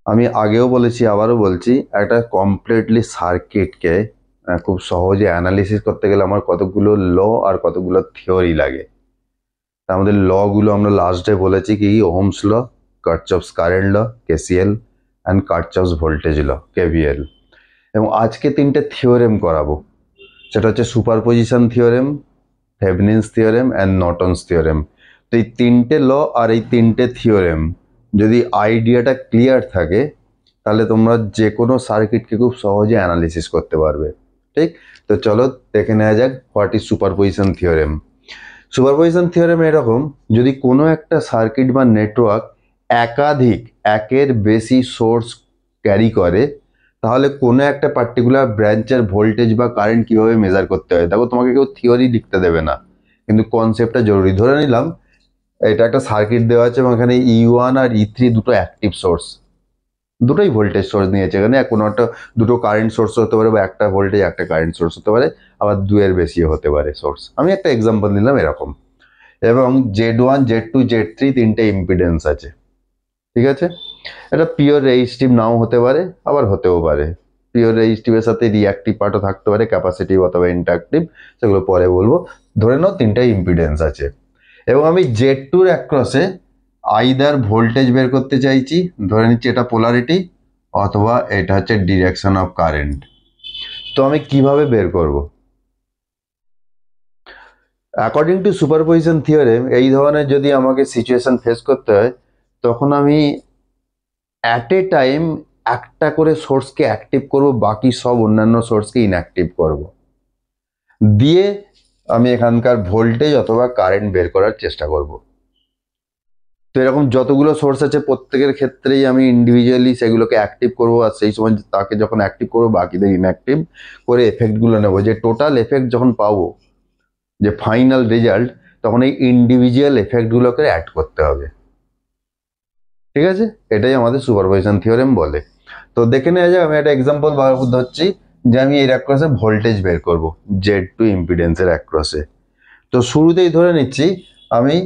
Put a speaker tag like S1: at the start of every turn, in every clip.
S1: আমি আগেও বলেছি আবারও বলছি, একটা কমপ্লিটলি সার্কিটকে খুব সহজে অ্যানালিসিস করতে গেলে আমার কতগুলো ল আর কতগুলো থিওরি লাগে। তার মধ্যে ল গুলো আমরা লাস্ট ডে বলেছি কি, Ohm's law, Kirchhoff's current law, KCL and Kirchhoff's voltage law, KVL. এবং আজকে তিনটে থিওরেম করাবো, সেটা হচ্ছে superposition theorem, Thevenin's theorem and Norton's theorem. তো এই তিনটে ল আর এই তিনটে থিওরেম যদি আইডিয়াটা ক্লিয়ার থাকে, তাহলে তোমরা যে কোনো সার্কিটকে খুব সহজে অ্যানালিসিস করতে পারবে। ঠিক? তো চলো দেখে নেওয়া যাক what is superposition theorem. Superposition theorem এরকম, যদি কোনো একটা সার্কিট বা নেটওয়ার্ক একাধিক একের বেশি সোর্স ক্যারি করে, তাহলে কোনো একটা পার্টিকুলার ব্রাঞ্চের ভোল্টেজ বা কারেন্ট কিভাবে মেজার করতে হয়। দেখো, তোমাকে কেউ থিওরি লিখতে দেবে না, কিন্তু কনসেপ্টটা জরুরি। ধরে নিলাম এটা একটা সার্কিট দেওয়া আছে এবং এখানে E1 আর E3 দুটো অ্যাক্টিভ সোর্স, দুটোই ভোল্টেজ সোর্স নিয়েছে। এখানে কোনো একটা দুটো কারেন্ট সোর্স হতে পারে, বা একটা ভোল্টেজ একটা কারেন্ট সোর্স হতে পারে, আবার দুয়ের বেশিও হতে পারে সোর্স। আমি একটা এক্সাম্পল নিলাম এরকম। এবং Z1 Z2 Z3 তিনটে ইম্পিডেন্স আছে। ঠিক আছে? এটা পিওর রেজিস্টিভ নাও হতে পারে, আবার হতেও পারে। পিওর রেজিস্টিভের সাথে রিঅ্যাক্টিভ পার্টও থাকতে পারে, ক্যাপাসিটিভ অথবা ইন্ডাকটিভ, সেগুলো পরে বলবো। ধরে নাও তিনটা ইম্পিডেন্স আছে এবং আমি Z2 এর অ্যাক্রসে আইদার ভোল্টেজ বের করতে চাইছি, ধরে নিচ্ছি এটা পোলারিটি, অথবা এটা হচ্ছে ডিরেকশন অফ কারেন্ট। তো আমি কিভাবে বের করব? অ্যাকর্ডিং টু সুপারপজিশন থিওরেম, এই ধরনের যদি আমাকে সিচুয়েশন ফেস করতে হয়, তখন আমি অ্যাট এ টাইম একটা করে সোর্সকে অ্যাক্টিভ করব, বাকি সব অন্যান্য সোর্সকে ইনঅ্যাক্টিভ করব, দিয়ে আমি এখানকার ভোল্টেজ অথবা কারেন্ট বের করার চেষ্টা করব। তো এরকম যতগুলো সোর্স আছে প্রত্যেকের ক্ষেত্রেই আমি ইন্ডিভিজুয়ালি সেগুলোকে অ্যাক্টিভ করবো, আর সেই সময় তাকে যখন অ্যাক্টিভ করবো বাকিদের ইনঅ্যাক্টিভ করে এফেক্টগুলো নেবো। যে টোটাল এফেক্ট যখন পাবো, যে ফাইনাল রেজাল্ট, তখন এই ইন্ডিভিজুয়াল এফেক্টগুলোকে অ্যাড করতে হবে। ঠিক আছে? এটাই আমাদের সুপারপজিশন থিওরেম বলে। তো দেখে নেওয়া যাক, আমি একটা এক্সাম্পল ধরছি যে আমি এর অ্যাক্রসে ভোল্টেজ বের করব Z2 ইম্পিডেন্সের অ্যাক্রসে। তো শুরুতেই ধরে নিচ্ছি আমি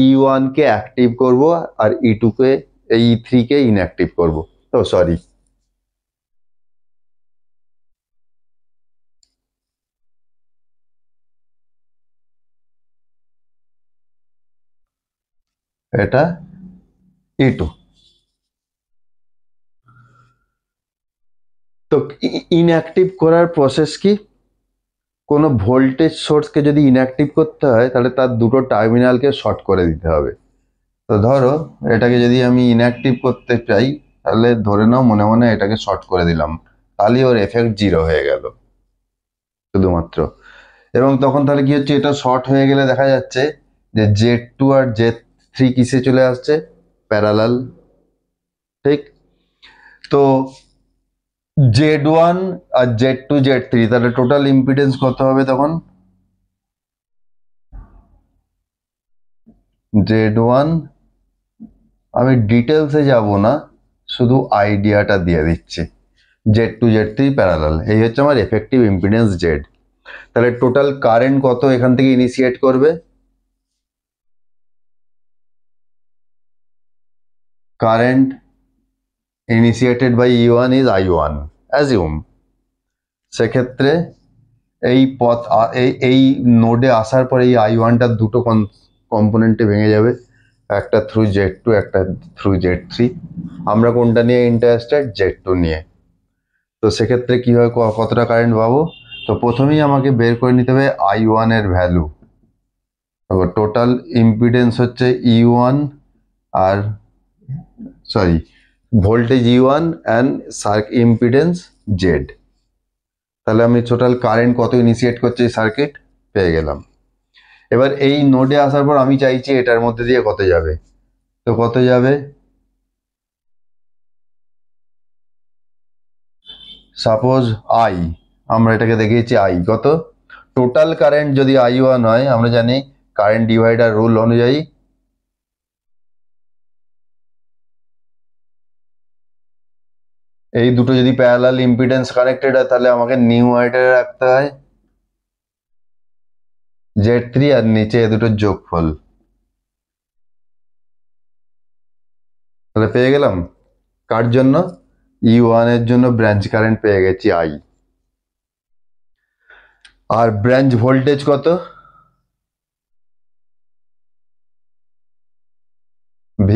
S1: E1 কে অ্যাক্টিভ করব আর E2 কে, E3 কে ইনঅ্যাক্টিভ করব। ও সরি, এটা E2। তো ইনঅ্যাক্টিভ করার প্রসেস কি? কোনো ভোল্টেজ সোর্সকে যদি ইনঅ্যাক্টিভ করতে হয়, তাহলে তার দুটো টার্মিনালকে শর্ট করে দিতে হবে। তো ধরো এটাকে যদি আমি ইনঅ্যাক্টিভ করতে চাই, তাহলে ধরে নাও মনে মনে এটাকে শর্ট করে দিলাম, তাহলে ওর এফেক্ট জিরো হয়ে গেল শুধুমাত্র। এবং তখন তাহলে কি হচ্ছে, এটা শর্ট হয়ে গেলে দেখা যাচ্ছে যে Z2 আর Z3 কিসে চলে আসছে, প্যারালাল। ঠিক? তো Z1 আর Z2 Z3, তাহলে টোটাল ইম্পিডেন্স কত হবে তখন? Z1, আমি ডিটেলসে যাব না, শুধু আইডিয়াটা দিয়ে দিচ্ছি। Z2 Z3 প্যারালাল, এই হচ্ছে আমার এফেক্টিভ ইম্পিডেন্স Z। তাহলে টোটাল কারেন্ট কত এখান থেকে ইনিশিয়েট করবে? Current initiated by E1 is I1 assume. সেক্ষেত্রে এই পথ এই নোডে আসার পরে এই I1টা দুটো কম্পোনেন্টে ভেঙে যাবে, একটা থ্রু Z2, একটা থ্রু Z3। আমরা কোনটা নিয়ে ইন্টারেস্টেড? Z2 নিয়ে। তো সেক্ষেত্রে কি হয়, কতটা কারেন্ট পাবো? তো প্রথমেই আমাকে বের করে নিতে হবে I1 এর ভ্যালু। টোটাল ইম্পিডেন্স হচ্ছে E1 আর sorry voltage E1 and circuit impedance Z। তাহলে আমি টোটাল কারেন্ট কত ইনিশিয়েট করছে এই সার্কিট পেয়ে গেলাম। এবার এই নোডে আসার পর আমি চাইছি এটার মধ্যে দিয়ে কত যাবে। তো কত যাবে? সাপোজ I, আমরা এটাকে দেখিয়েছি I কত। টোটাল কারেন্ট যদি I1 হয়, আমরা জানি কারেন্ট ডিভাইডার রুল অনুযায়ী এই দুটো যদি প্যারালাল ইম্পিডেন্স কানেক্টেড হয়, তাহলে আমাকে নিউমারেটরে রাখতে হয় Z3 আর নিচে এ দুটোর যোগফল। তাহলে পেয়ে গেলাম কার জন্য? E1 এর জন্য ব্রাঞ্চ কারেন্ট পেয়ে গেছি I। আর ব্রাঞ্চ ভোল্টেজ কত? V।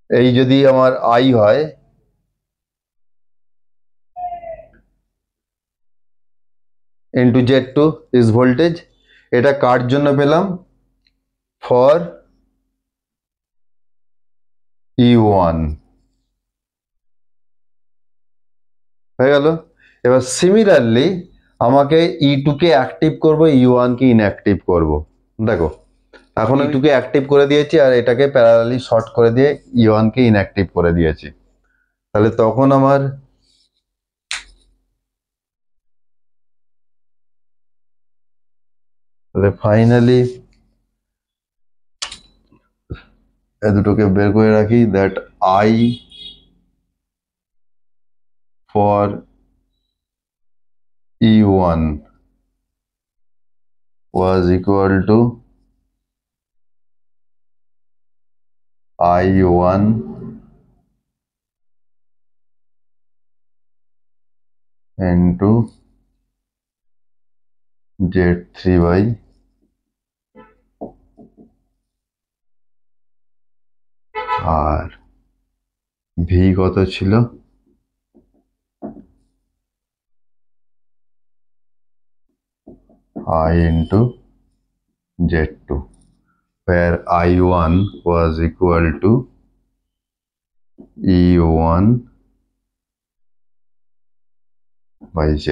S1: এই যদি আমার I হয়, ইন্টু Z2 ইজ ভোল্টেজ। এটা কার জন্য পেলাম? ফর E1 হয়ে গেল। এবার সিমিলারলি আমাকে E2 কে অ্যাক্টিভ করব, E1 কে ইনঅ্যাক্টিভ করব। দেখো এখন E2 কে অ্যাক্টিভ করে দিয়েছি আর এটাকে প্যারালালি শর্ট করে দিয়ে E1 কে ইনঅ্যাক্টিভ করে দিয়েছি। তাহলে তখন আমার ফাইনালি দুটোকে বের করে রাখি, that I for E1 was equal to I1 into Z3 by R। V কত ছিল? I into Z2, where I1 was equal to E1 by Z,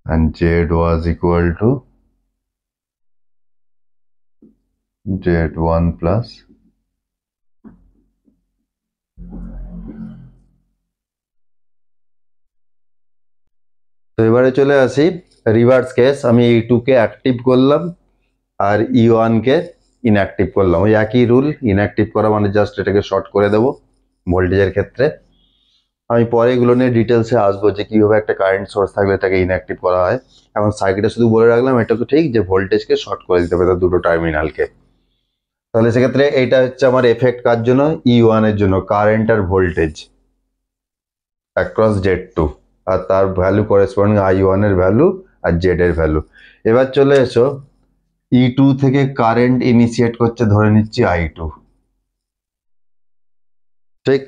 S1: and Z was equal to Z1 plus তো এবারে চলে আসি reverse case. আমি E2 কে active করলাম আর E1 কে inactive করলাম। ওই একই রুল, ইনঅ্যাক্টিভ করা মানে জাস্ট এটাকে শর্ট করে দেবো ভোল্টেজের ক্ষেত্রে। আমি পরে এগুলো নিয়ে ডিটেলসে আসবো যে কিভাবে একটা কারেন্ট সোর্স থাকলে এটাকে ইনঅ্যাক্টিভ করা হয়। এখন সার্কিটে শুধু বলে রাখলাম এটা তো ঠিক যে ভোল্টেজকে শর্ট করে দিতে হবে তার দুটো টার্মিনালকে। তাহলে সেক্ষেত্রে এইটা হচ্ছে আমার এফেক্ট কার জন্য? E1 এর জন্য, কারেন্ট আর ভোল্টেজ অ্যাক্রস Z2, আর তার ভ্যালু করেসপন্ডিং I1 এর ভ্যালু আর Z এর ভ্যালু। এবার চলে এসো E2 থেকে কারেন্ট ইনিশিয়েট করছে ধরে নিচ্ছি I2, ঠিক?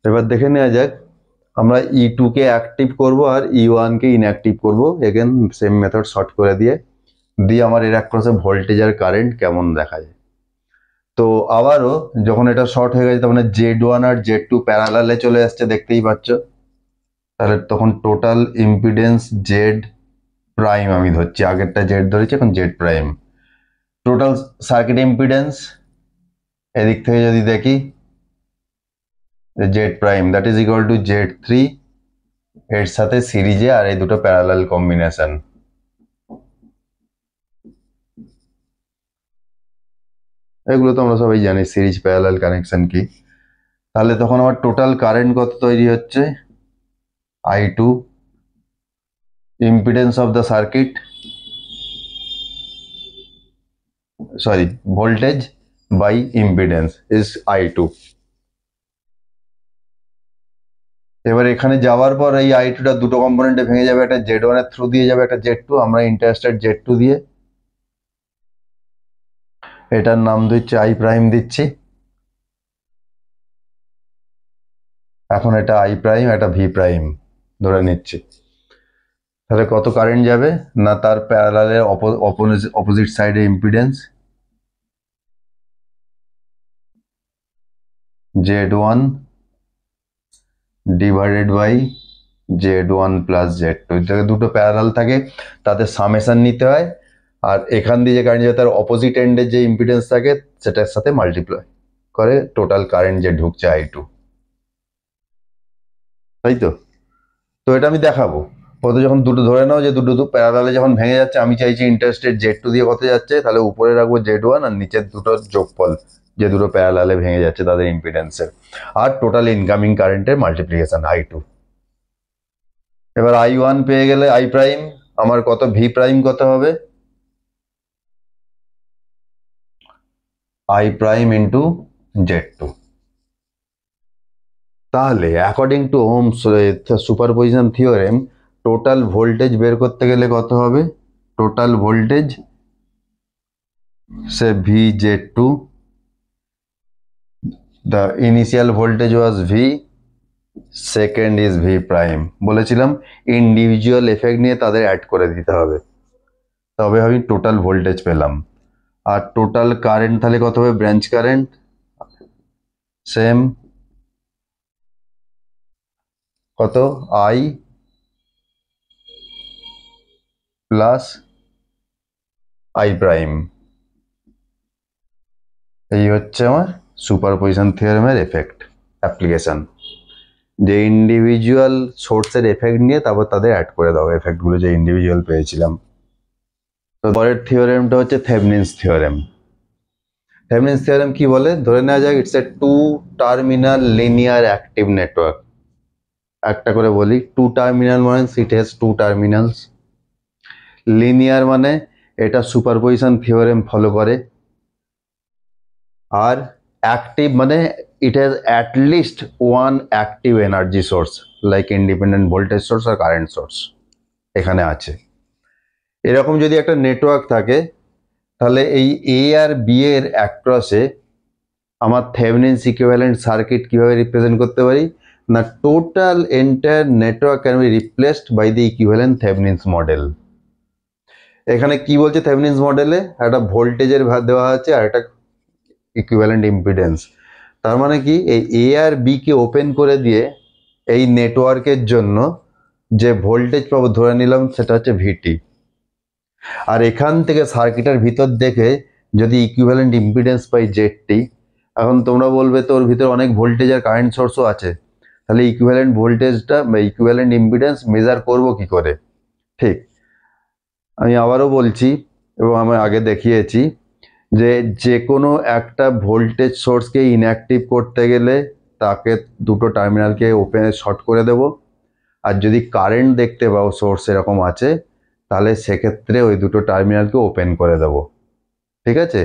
S1: এবার দেখে নেওয়া যাক আমরা E2 কে অ্যাক্টিভ করব আর E1 কে ইনঅ্যাক্টিভ করব, এগেন সেম মেথড শর্ট করে দিয়ে আমার এর অ্যাক্রসে ভোল্টেজ আর কারেন্ট কেমন দেখা যায়। তো আবারও যখন এটা শর্ট হয়ে গেছে তার মানে Z1 আর Z2 প্যারালালে চলে আসছে, দেখতেই পাচ্ছ। তাহলে তখন টোটাল ইম্পিডেন্স Z প্রাইম আমি ধরছি, আগেরটা Z ধরেছি, এখন Z prime. Total circuit impedance এদিক থেকে যদি দেখি Z prime that is equal two Z3 এর সাথে সিরিজে আর এই দুটো প্যারালাল কম্বিনেশন। এগুলো তো আমরা সবাই জানি সিরিজ প্যারালাল কানেকশন কি। তাহলে তখন আমার টোটাল কারেন্ট কত তৈরি হচ্ছে? I2 impedance of the circuit, sorry voltage by impedance is I2। এবার এখানে যাওয়ার পর এই I2 টা দুটো কম্পোনেন্টে ভেঙে যাবে, একটা Z1 এর থ্রু দিয়ে যাবে, একটা Z2। আমরা ইন্টারেস্টেড Z2 দিয়ে, এটার নাম দিচ্ছি I প্রাইম দিচ্ছি। এখন এটা I প্রাইম, এটা V প্রাইম ধরে নিচ্ছি। তাহলে কত কারেন্ট যাবে না তার প্যারালালের অপোজিট সাইডে impedance Z1 divided by Z1 plus Z2, যাতে দুটো প্যারালাল থাকে তাদের সামেশন নিতে হয়, আর এখান দিয়ে যে কারেন্ট যাবে তার অপোজিট এন্ডের যে ইম্পিডেন্স থাকে সেটার সাথে মাল্টিপ্লাই করে টোটাল কারেন্ট যে ঢুকছে I2, তাই তো? তো এটা আমি দেখাবো। প্রথমে যখন দুটো ধরে নাও যে দুটো প্যারালালে যখন ভেঙে যাচ্ছে, আমি চাইছি ইন্টারেস্টেড Z2 দিয়ে কত যাচ্ছে, তাহলে উপরে রাখবো Z1 আর নিচের দুটো যোগফল যে দুটো প্যারালালে ভেঙে যাচ্ছে তাদের ইম্পিডেন্সের, আর টোটাল ইনকামিং কারেন্টের মাল্টিপ্লিকেশন I2। এবার I1 পেয়ে গেলে I প্রাইম আমার কত, V প্রাইম কত হবে, I প্রাইম ইন্টু Z2। তাহলে according to Ohm's superposition theorem total voltage বের করতে গেলে কত হবে, total voltage say VZ2, the initial voltage was V, second is V prime. বলেছিলাম ইন্ডিভিজুয়াল এফেক্ট নিয়ে তাদের অ্যাড করে দিতে হবে, তবে আমি টোটাল ভোল্টেজ পেলাম। আর টোটাল কারেন্ট তাহলে কত হবে, ব্রাঞ্চ কারেন্ট সেম কত, I প্লাস I প্রাইম। এই হচ্ছে আমার সুপারপজিশন থিওরেমের এফেক্ট অ্যাপ্লিকেশন, যে ইন্ডিভিজুয়াল সোর্সের এফেক্ট নিয়ে তারপর তাদের অ্যাড করে দাও এফেক্টগুলো যে ইন্ডিভিজুয়াল পেয়েছিলাম। তো পরের থিওরেমটা হচ্ছে থেভনিনস থিওরেম। থেভনিনস থিওরেম কি বলে, ধরে নেওয়া যাক it's a two terminal linear active network. একটা করে বলি, টু টার্মিনাল মানে it has two terminals, linear মানে এটা সুপারপজিশন থিওরেম ফলো করে, আর অ্যাক্টিভ মানে it has at least one active energy source like independent voltage source or current source এখানে আছে। এরকম যদি একটা নেটওয়ার্ক থাকে তাহলে এই A আর B এর অ্যাক্রসে আমার থেভেনিনস ইকুইভ্যালেন্ট সার্কিট কিভাবে রিপ্রেজেন্ট করতে পারি না, total entire network can be replaced by the equivalent Thevenin's model. এখানে কি বলছে, থেভেনিনস মডেলে একটা ভোল্টেজের দেওয়া আছে আর একটা ইকুইভ্যালেন্ট ইম্পিডেন্স। তার মানে কি, এই A আর B কে ওপেন করে দিয়ে এই নেটওয়ার্কের জন্য যে ভোল্টেজ পাবো ধরে নিলাম সেটা হচ্ছে VT, আর এখান থেকে সার্কিটের ভিতর দেখে যদি ইকুইভ্যালেন্ট ইম্পিডেন্স পাই ZT। এখন তোমরা বলবে তোর ভিতরে অনেক ভোল্টেজ আর কারেন্ট সোর্সও আছে, তাহলে ইকুইভ্যালেন্ট ভোল্টেজটা বা ইকুইভ্যালেন্ট ইম্পিডেন্স মেজার করব কি করে। ঠিক, আমি আবারও বলছি এবং আমি আগে দেখিয়েছি যে যে কোনো একটা ভোল্টেজ সোর্সকে ইনঅ্যাক্টিভ করতে গেলে তাকে দুটো টার্মিনালকে ওপেন শর্ট করে দেব, আর যদি কারেন্ট দেখতে পাও সোর্স এরকম আছে তাহলে সেক্ষেত্রে ওই দুটো টার্মিনালকে ওপেন করে দেব, ঠিক আছে।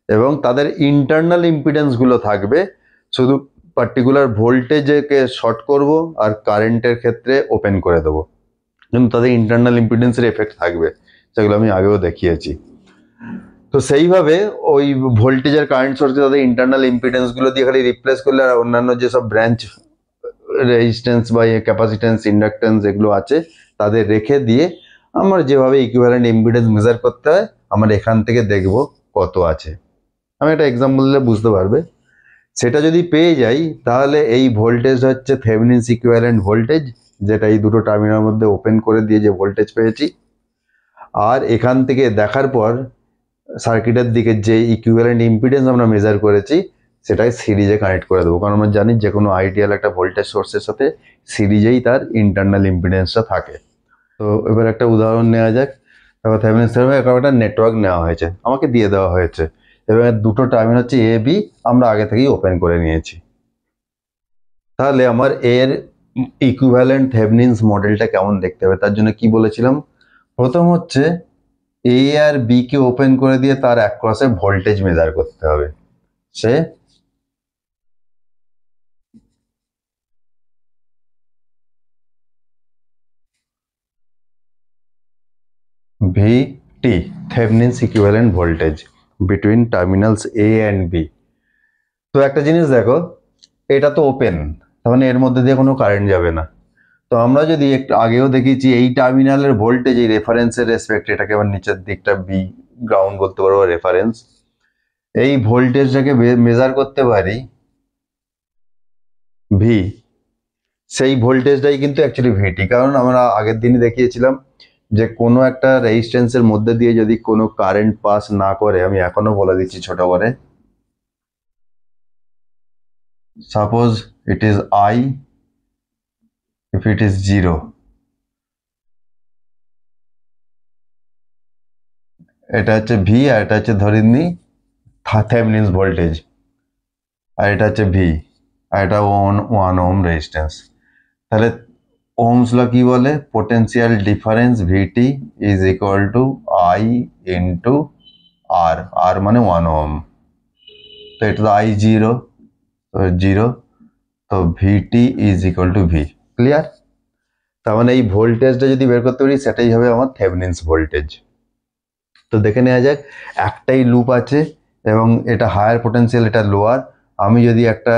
S1: এবং তাদের ইন্টারনাল ইম্পিডেন্সগুলো থাকবে, শুধু পার্টিকুলার ভোল্টেজকে শর্ট করব আর কারেন্টের ক্ষেত্রে ওপেন করে দেব, কিন্তু তাদের ইন্টারনাল ইম্পিডেন্সের এফেক্ট থাকবে, সেগুলো আমি আগেও দেখিয়েছি। তো সেইভাবে ওই ভোল্টেজ আর কারেন্ট সোর্সকে তাদের ইন্টারনাল ইম্পিডেন্সগুলো দিয়ে খালি রিপ্লেস করলে আর অন্যান্য যেসব ব্রাঞ্চ রেজিস্ট্যান্স বা ক্যাপাসিট্যান্স ইন্ডাকটেন্স এগুলো আছে তাদের রেখে দিয়ে আমার যেভাবে ইকুইভ্যালেন্ট ইম্পিডেন্স মেজার করতে হয় আমার এখান থেকে দেখব কত আছে। আমি একটা এক্সাম্পল দিলে বুঝতে পারবে। সেটা যদি পেয়ে যাই তাহলে এই ভোল্টেজ হচ্ছে থেভেনিনস ইকুইভ্যালেন্ট ভোল্টেজ, যেটা এই দুটো টার্মিনালের মধ্যে ওপেন করে দিয়ে যে ভোল্টেজ পেয়েছি, আর এখান থেকে দেখার পর সার্কিটের দিকে যে ইকুইভ্যালেন্ট ইম্পিডেন্স আমরা মেজার করেছি সেটাই সিরিজে কানেক্ট করে দেবো, কারণ আমরা জানি যে কোনো আইডিয়াল একটা ভোল্টেজ সোর্সের সাথে সিরিজেই তার ইন্টারনাল ইম্পিডেন্সটা থাকে। তো এবার একটা উদাহরণ নেওয়া যাক। তারপর থেভেনিনস থিওরেমে একটা নেটওয়ার্ক নেওয়া হয়েছে, আমাকে দিয়ে দেওয়া হয়েছে, এবং দুটো টার্মিনাল হচ্ছে A B আমরা আগে থেকেই ওপেন করে নিয়েছি। তাহলে আমার এর ইকুইভ্যালেন্ট থেভেনিনস মডেলটা কেমন দেখতে হবে, তার জন্য কি বলেছিলাম, প্রথম হচ্ছে A আর B কে ওপেন করে দিয়ে তার অ্যাক্রসে ভোল্টেজ মেজার করতে হবে, সে VT, Thevenin's equivalent voltage between terminals A and B। তো একটা জিনিস দেখো, এটা তো ওপেন, তার মানে এর মধ্যে দিয়ে কোনো কারেন্ট যাবে না। তো আমরা যদি একটু আগেও দেখিয়েছি এই টার্মিনালের ভোল্টেজ এই রেফারেন্সের রেসপেক্ট, এটাকে আবার নিচের দিকটা B গ্রাউন্ড বলতে পারবো, রেফারেন্স, এই ভোল্টেজটাকে মেজার করতে পারি V, সেই ভোল্টেজটাই কিন্তু অ্যাকচুয়ালি ভিটি, কারণ আমরা আগের দিনই দেখিয়েছিলাম যে কোনো একটা রেজিস্ট্যান্সের মধ্যে দিয়ে যদি কোনো কারেন্ট পাস না করে, আমি এখনো বলে দিচ্ছি ছোট করে, suppose it is I, if it is zero, এটা হচ্ছে ভি, আর এটা হচ্ছে ধরে নিই থেভেনিনস ভোল্টেজ, আর এটা হচ্ছে ভি, আর এটা 1 ওহম রেজিস্ট্যান্স। তাহলে ওহমস ল কি বলে, potential difference VT is equal to I into R, R মানে 1 ওহম, তো এটা তো আই জিরো, তো জিরো, তো VT is equal to V. Clear? তার মানে এই ভোল্টেজটা যদি বের করতে পারি সেটাই হবে আমার থেভেনিনস ভোল্টেজ। তো দেখে নেওয়া যাক, একটাই লুপ আছে এবং এটা হায়ার পোটেনশিয়াল, এটা লোয়ার। আমি যদি একটা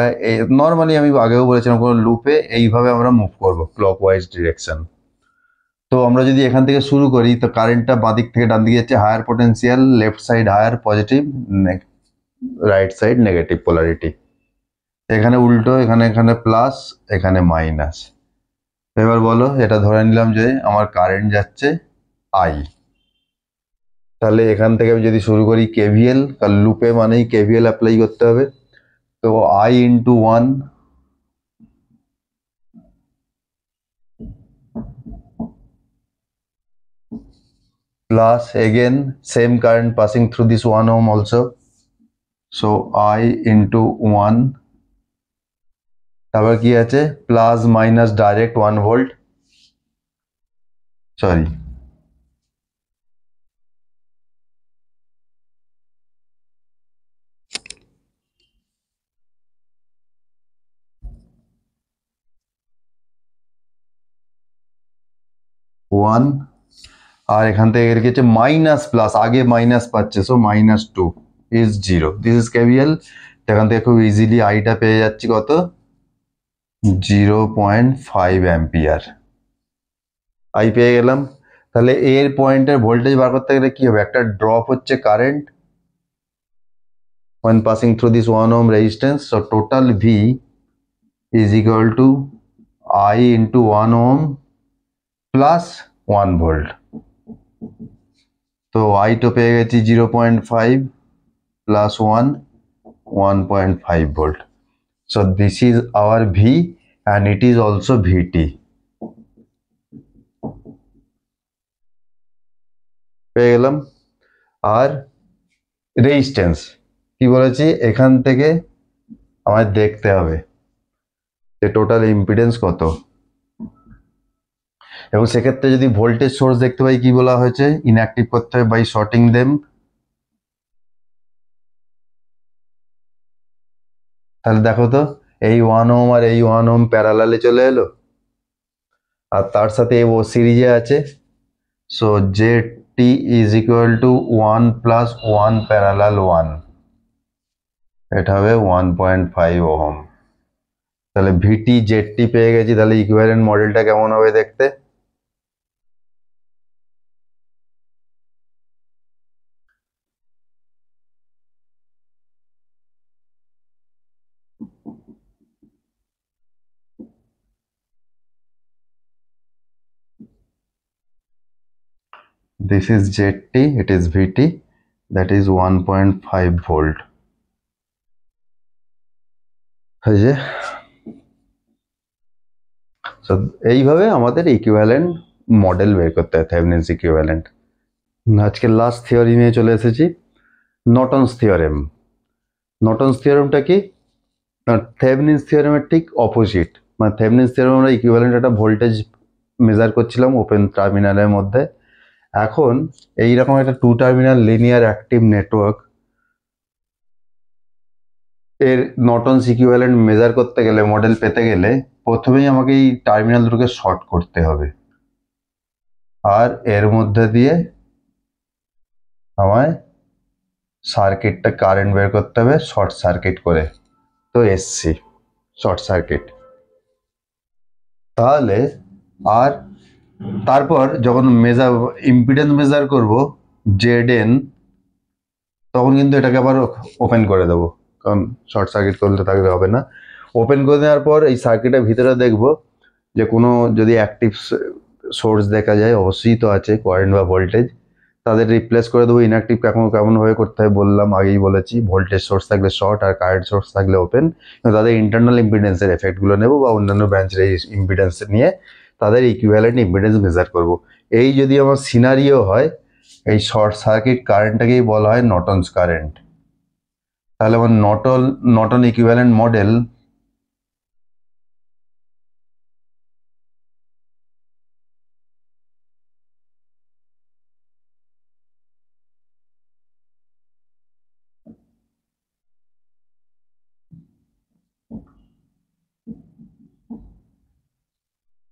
S1: নর্মালি আমি আগেও বলেছিলাম কোনো লুপে এইভাবে আমরা মুভ করব ক্লকওয়াইজ ডিরেকশন। তো আমরা যদি এখান থেকে শুরু করি, তো কারেন্টটা বাঁদিক থেকে ডান দিকে যাচ্ছে, higher potential, left side higher positive, right side negative polarity, এখানে উল্টো, এখানে এখানে প্লাস, এখানে মাইনাস। এবার বলো, এটা ধরে নিলাম যে আমার কারেন্ট যাচ্ছে আই, তাহলে এখান থেকে আমি যদি শুরু করি কেভিএল, কারণ লুপে মানেই কেভিএল অ্যাপ্লাই করতে হবে, তো I into 1 plus again same current passing through this 1 ohm also, so I into 1, তারপর কি আছে plus minus direct 1 volt, sorry 1, আর এখান থেকে এর কি হচ্ছে মাইনাস প্লাস, আগে মাইনাস পাচ্ছে, so -2 is 0, this is KVL. এখান থেকে খুব ইজিলি আইটা পেয়ে যাচ্ছি কত, 0.5 অ্যাম্পিয়ার আই পেয়ে গেলাম। তাহলে এর পয়েন্টের ভোল্টেজ বার করতে গেলে কি হবে, একটা ড্রপ হচ্ছে current when passing through this 1 ohm resistance, so total V is equal to I into 1 ohm plus 1 volt, তো I তো পেয়ে গেছি 0.5 plus 1, 1.5 volt, so this is our V and it is also VT, পেয়ে গেলাম। আর resistance কি বলেছি, এখান থেকে আমায় দেখতে হবে যে টোটাল ইম্পিডেন্স কত, এবং সেক্ষেত্রে যদি ভোল্টেজ সোর্স দেখতে পাই কি বলা হয়েছে, ইনঅ্যাক্টিভ করতে হবে বাই শর্টিং দেম। তাহলে দেখো তো, এই 1 ওহম আর এই 1 ওহম প্যারালালে চলে এলো, আর তার সাথে ও সিরিজে আছে, so J T is equal two 1 plus 1 parallel 1, এটা হবে 1.5 ওহম। তাহলে ভিটি জেড টি পেয়ে গেছি, তাহলে ইকুইভ্যালেন্ট মডেলটা কেমন হবে দেখতে, this is ZT, it is VT, that is 1.5 volt, হয়েছে। সো এইভাবে আমাদের ইকুইভ্যালেন্ট মডেল বের করতে হয়, থেভেনিনস ইকুইভ্যালেন্ট। আজকে লাস্ট থিওরি নিয়ে চলে এসেছি, নর্টনস থিওরেম। নর্টনস থিওরেমটা কি, থেভেনিনস থিওরেমের ঠিক অপোজিট। মানে থেভেনিনস থিওরেম আমরা ইকুইভ্যালেন্ট একটা ভোল্টেজ মেজার করছিলাম ওপেন টার্মিনালের মধ্যে, এখন এইরকম একটা 2 টার্মিনাল লিনিয়ার অ্যাক্টিভ নেটওয়ার্ক এর নর্টনস ইকুইভ্যালেন্ট মেজার করতে গেলে, মডেল পেতে গেলে প্রথমেই আমাকে এই টার্মিনাল দুটোকে শর্ট করতে হবে, আর এর মধ্যে দিয়ে আমায় সার্কিটটা কারেন্ট বের করতে হবে শর্ট সার্কিট করে, তো এসসি শর্ট সার্কিট। তাহলে আর তারপর যখন ইম্পিডেন্স মেজার করব জেড এন, তখন কিন্তু এটাকে আবার ওপেন করে দেবো, কারণ শর্ট সার্কিট করলে থাকলে হবে না। ওপেন করে দেওয়ার পর এই সার্কিটের ভিতরে দেখব যে কোনো যদি অ্যাক্টিভ সোর্স দেখা যায়, অবশ্যই তো আছে কারেন্ট বা ভোল্টেজ, তাদের রিপ্লেস করে দেবো। ইনঅ্যাক্টিভ কেমনভাবে করতে হয় বললাম, আগেই বলেছি। ভোল্টেজ সোর্স থাকলে শর্ট আর কারেন্ট সোর্স থাকলে ওপেন। তাদের ইন্টারনাল ইম্পিডেন্সের এফেক্টগুলো নেবো বা অন্যান্য ব্রাঞ্চের ইম্পিডেন্স নিয়ে তাদের ইকুইভ্যালেন্ট ইম্পিডেন্স মেজার করব। এই যদি আমার সিনারিও হয়, এই শর্ট সার্কিট কারেন্টটাকেই বলা হয় নর্টনস কারেন্ট। তাহলে আমার নর্টন ইকুইভ্যালেন্ট মডেল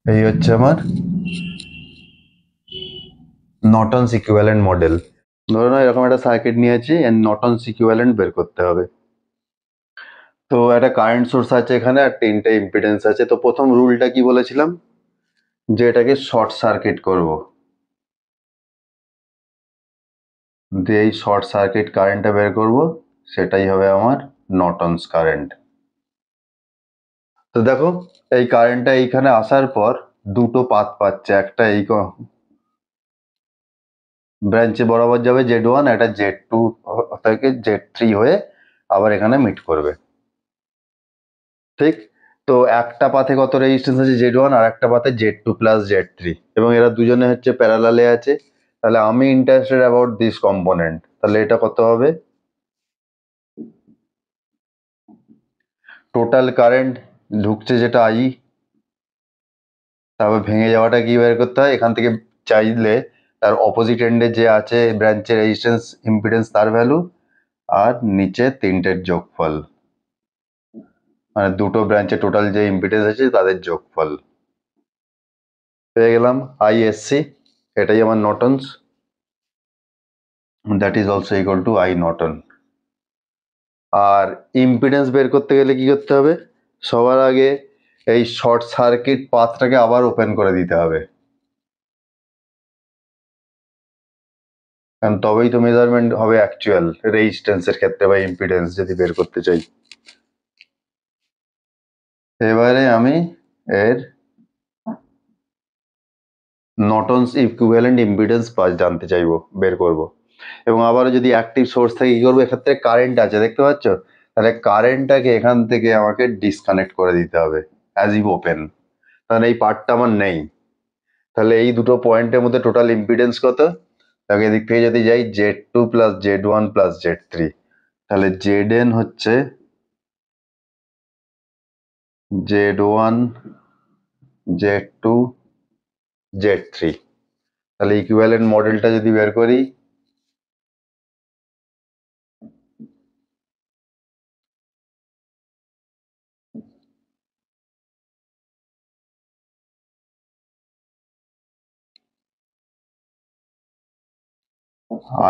S1: এই হচ্ছে আমার নর্টনস ইকুইভ্যালেন্ট মডেল। ধরো না এরকম একটা সার্কিট নিয়েছি, নর্টনস ইকুইভ্যালেন্ট বের করতে হবে। তো একটা কারেন্ট সোর্স আছে এখানে আর 3টে ইম্পিডেন্স আছে। তো প্রথম রুলটা কি বলেছিলাম, যে এটাকে শর্ট সার্কিট করব, দিয়ে এই শর্ট সার্কিট কারেন্টটা বের করব, সেটাই হবে আমার নর্টনস কারেন্ট। তো দেখো এই কারেন্টটা এইখানে আসার পর দুটো পাথ পাচ্ছে, একটা এই ব্রাঞ্চে বরাবর যাবে Z1, একটা Z2 থেকে Z3 হয়ে আবার এখানে মিট করবে, ঠিক? তো একটা পাথে কত রেজিস্ট্যান্স আছে Z1, আর একটা পাথে Z2 প্লাস Z3, এবং এরা দুজনে হচ্ছে প্যারালালে আছে। তাহলে আমি ইন্টারেস্টেড অ্যাবাউট দিস কম্পোনেন্ট। তাহলে এটা কত হবে, টোটাল কারেন্ট ঢুকছে যেটা I, তারপর ভেঙে যাওয়াটা কি বের করতে হয়, এখান থেকে চাইলে তার অপোজিট এন্ডে যে আছে ব্রাঞ্চের রেজিস্ট্যান্স ইম্পিডেন্স তার ভ্যালু, আর নিচে তিনটের যোগফল, মানে দুটো ব্রাঞ্চে টোটাল যে ইম্পিডেন্স আছে তাদের যোগফল। পেয়ে গেলাম ISC, এটাই আমার Norton's, that is also equal to I Norton. আর ইম্পিডেন্স বের করতে গেলে কি করতে হবে, সবার আগে এই শর্ট সার্কিট পাথটাকে আবার ওপেন করে দিতে হবে, কারণ তবেই তো মেজারমেন্ট হবে অ্যাকচুয়াল রেজিস্ট্যান্সের ক্ষেত্রে বা ইম্পিডেন্স যদি বের করতে চাই। এবারে আমি এর নর্টনস ইকুইভ্যালেন্ট ইম্পিডেন্স জানতে চাইবো, বের করব। এবং আবার যদি অ্যাক্টিভ সোর্স থেকে কি করবো, এক্ষেত্রে কারেন্ট আছে দেখতে পাচ্ছ, তাহলে কারেন্টটাকে এখান থেকে আমাকে ডিসকানেক্ট করে দিতে হবে অ্যাজ ইফ ওপেন, তাহলে এই পার্টটা আমার নেই। তাহলে এই দুটো পয়েন্টের মধ্যে টোটাল ইম্পিডেন্স কত, তাকে এদিক থেকে যদি যাই Z2 plus Z1 plus Z3, তাহলে Zn হচ্ছে Z1 Z2 Z3। তাহলে ইকুইভ্যালেন্ট মডেলটা যদি বের করি,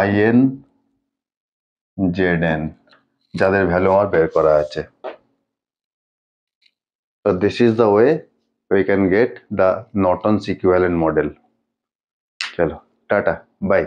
S1: IN Zn, যাদের ভ্যালু আমার বের করা আছে। So this is the way we can get the Norton's equivalent model. চলো টাটা, বাই।